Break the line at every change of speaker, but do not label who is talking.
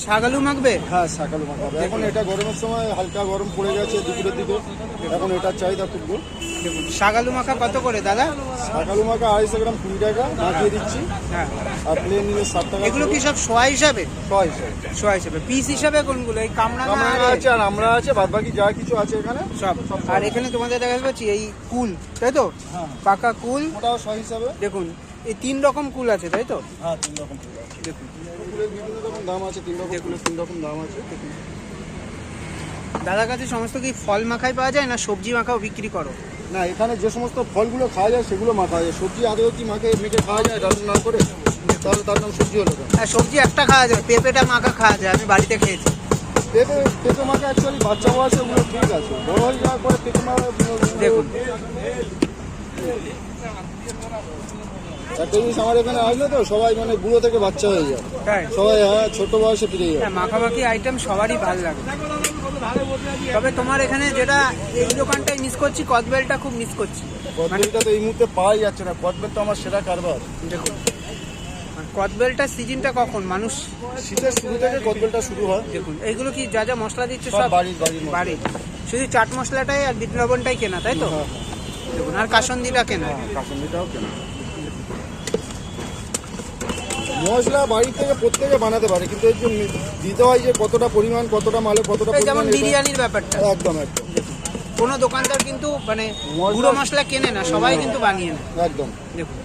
শাক আলু মাখবে?
হ্যাঁ, শাক আলু মাখাবে। এখন এটা গরমের সময় হালকা গরম পড়ে গেছে দুপুরের দিকে, এখন এটার চাহিদা খুব।
দেখুন শাক আলু মাখা কত করে দাদা?
শাক আলু মাখা 250 গ্রাম 20 টাকা মাখিয়ে দিচ্ছি।
হ্যাঁ,
আর প্লেন নিলে 60 টাকা।
এগুলো কি সব সোয়া হিসাবে?
ছয় হিসাবে।
সোয়া হিসাবে। পিস হিসাবে কোনগুলো? এই কামরাঙা
কামরাঙা আছে আর আমরা আছে, বাদ বাকি যা কিছু আছে এখানে
সব। আর এখানে তোমাদের দেখা যাচ্ছে এই কুল, তাই তো?
হ্যাঁ,
পাকা কুল।
ওটাও 6 হিসাবে।
দেখুন এই 3 রকম কুল আছে, তাই তো?
হ্যাঁ, 3 রকম ফুল আছে।
দেখুন
ফুলের বিভিন্ন রকম দাম আছে, 3 রকম ফুলের 3 রকম দাম আছে।
দাদার কাছে সমস্ত কি ফল মাখাই পাওয়া যায় না সবজি মাখাও বিক্রি করো?
না, এখানে যে সমস্ত ফলগুলো খাওয়া যায় সেগুলো মাখা যায়। সবজি আদৌ কি মেখে খাওয়া যায় রান্না না করে? তাহলে তার নাম সবজি হলো কেন?
হ্যাঁ, সবজি একটা খাওয়া যায়, পেঁপেটা মাখা খাওয়া যায়, আমি বাড়িতে খেয়েছি।
পেঁপে মাখা অ্যাকচুয়ালি বাচ্চা বয়সে ওগুলো ঠিক আছে, বড় হয়ে যাওয়ার পরে পেঁপে মাখা
দেখুন
একটা জিনিস আমার এখানে আসলে তো সবাই মানে বুড়ো থেকে বাচ্চা হয়ে যায়,
তাই
সবাই ছোট বয়সে ফিরে যায়।
হ্যাঁ, মাখামাখি আইটেম সবারই ভালো লাগে। তবে তোমার এখানে যেটা এই দোকানটাই মিস করছি, কদবেলটা খুব মিস করছি।
কদবেলটা তো এই মুহূর্তে পাওয়াই যাচ্ছে না, কদবেল তো আমার সেরা কারবার।
দেখুন কদবেলটার সিজনটা কখন? মানুষ
শীতের শুরু থেকে কদবেলটা শুরু হয়।
দেখুন এইগুলো কি যা যা মশলা দিচ্ছে
সব
সব
বাড়ির
বাড়ি, শুধু চাট মশলাটাই আর বিট লবণটাই কেনা, তাই তো?
হ্যাঁ,
দেখুন আর কাসন্দিটা কেনা।
কাসুন্দিটাও কেনা। মশলা বাড়ি থেকে প্রত্যেকে বানাতে পারে, কিন্তু এর জন্য দিতে হয় যে কতটা পরিমাণ, কতটা মালে কতটা
এই যেমন
পরিমাণ।
বিরিয়ানির ব্যাপারটা,
একদম।
কোনো দোকানদার কিন্তু মানে গুঁড়ো মশলা কেনে না, সবাই কিন্তু বানিয়ে নেয়।
একদম।
দেখুন